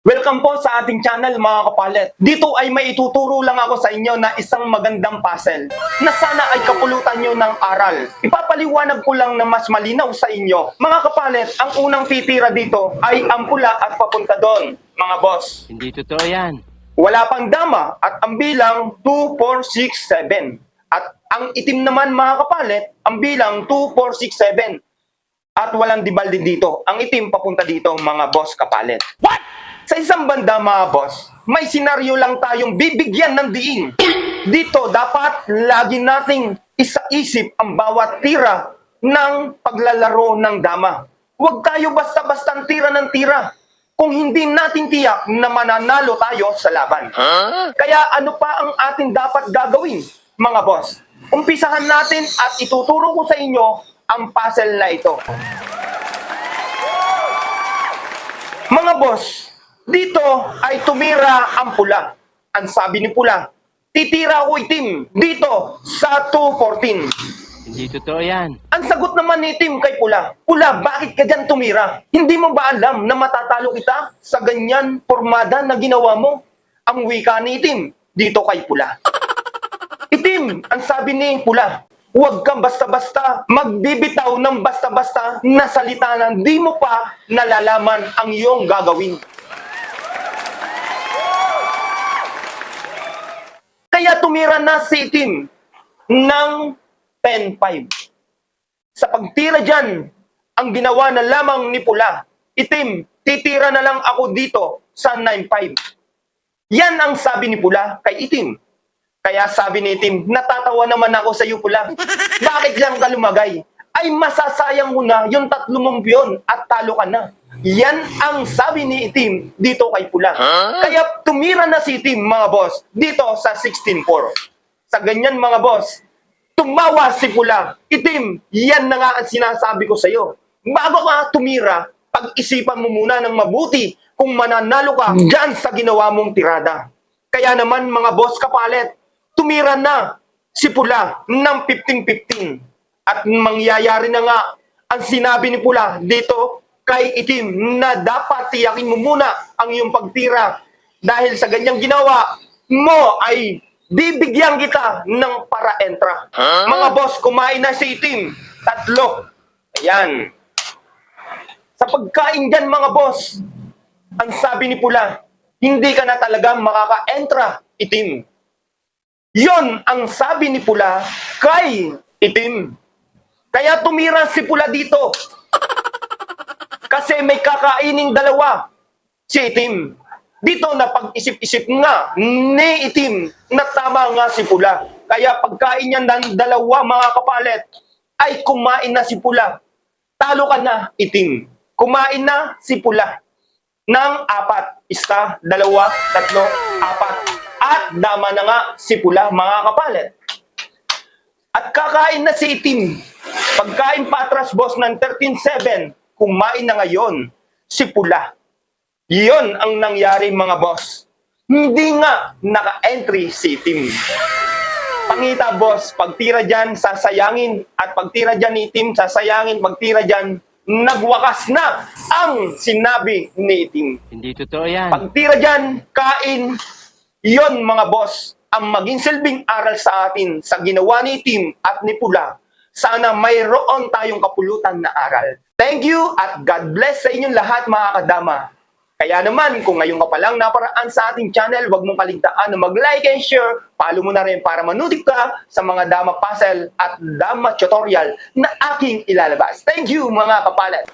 Welcome po sa ating channel mga kapalit. Dito ay may ituturo lang ako sa inyo na isang magandang puzzle na sana ay kapulutan nyo ng aral. Ipapaliwanag ko lang na mas malinaw sa inyo. Mga kapalit, ang unang titira dito ay ang pula at papunta doon, mga boss. Hindi totoo yan. Wala pang dama at ang bilang 2, 4, 6, 7. At ang itim naman mga kapalit, ang bilang 2, 4, 6, 7. At walang dibalde dito. Ang itim papunta dito mga boss kapalit. What? Sa isang banda mga boss, may senaryo lang tayong bibigyan ng diin. Dito dapat lagi nating isaisip ang bawat tira ng paglalaro ng dama. Huwag tayo basta-basta tira ng tira kung hindi natin tiyak na mananalo tayo sa laban. Kaya ano pa ang ating dapat gagawin mga boss? Umpisahan natin at ituturo ko sa inyo ang puzzle na ito. Mga boss, dito ay tumira ang pula. Ang sabi ni pula, titira ako itim dito sa 214. Hindi totoo yan. Ang sagot naman ni itim kay pula, pula, bakit ka dyan tumira? Hindi mo ba alam na matatalo kita sa ganyan pormada na ginawa mo? Ang wika ni itim dito kay pula. Itim, ang sabi ni pula, huwag kang basta-basta magbibitaw ng basta-basta na salita na di mo pa nalalaman ang iyong gagawin. Kaya tumira na si itim ng 10-5. Sa pagtira dyan, ang ginawa na lamang ni pula, itim, titira na lang ako dito sa 9-5. Yan ang sabi ni pula kay itim. Kaya sabi ni itim, natatawa naman ako sa iyo pula. Bakit lang ka lumagay? Ay masasayang mo na yung 3 mong piyon at talo ka na. Yan ang sabi ni itim dito kay pula. Kaya tumira na si itim mga boss dito sa 16-4. Sa ganyan mga boss, tumawa si pula. Itim, yan na nga ang sinasabi ko sa iyo. Bago ka tumira, pag-isipan mo muna ng mabuti kung mananalo ka dyan sa ginawa mong tirada. Kaya naman mga boss kapalit, tumira na si pula ng 15-15. At mangyayari na nga ang sinabi ni pula dito kay itim na dapat tiyakin mo muna ang iyong pagtira. Dahil sa ganyang ginawa mo ay bibigyan kita ng para-entra. Mga boss, kumain na si itim. 3. Ayan. Sa pagkain dyan mga boss, ang sabi ni pula, hindi ka na talaga makaka-entra, itim. Yon ang sabi ni pula kay itim. Kaya tumira si pula dito. Kasi may kakaining dalawa si itim. Dito na pag-isip-isip nga ni itim na tama nga si pula. Kaya pagkain niya ng dalawa mga kapalit ay kumain na si pula. Talo ka na itim. Kumain na si pula ng 4. 1, 2, 3, 4. At dama na nga si pula mga kapalit. At kakain na si itim. Pagkain patras boss ng 13-7, kumain na ngayon si pula. Iyon ang nangyari mga boss. Hindi nga naka-entry si itim. Pangita boss, pagtira dyan, sasayangin. At pagtira dyan ni itim, sasayangin. Pagtira dyan, nagwakas na ang sinabi ni itim. Hindi totoo yan. Pagtira dyan, kain. Iyon mga boss, ang maging silbing aral sa atin sa ginawa ni itim at ni pula. Sana mayroon tayong kapulutan na aral. Thank you at God bless sa inyong lahat mga kadama. Kaya naman, kung ngayon ka palang naparaan sa ating channel, huwag mong kaligtaan na mag-like and share. Follow mo na rin para manutik ka sa mga dama puzzle at dama tutorial na aking ilalabas. Thank you mga kapalit!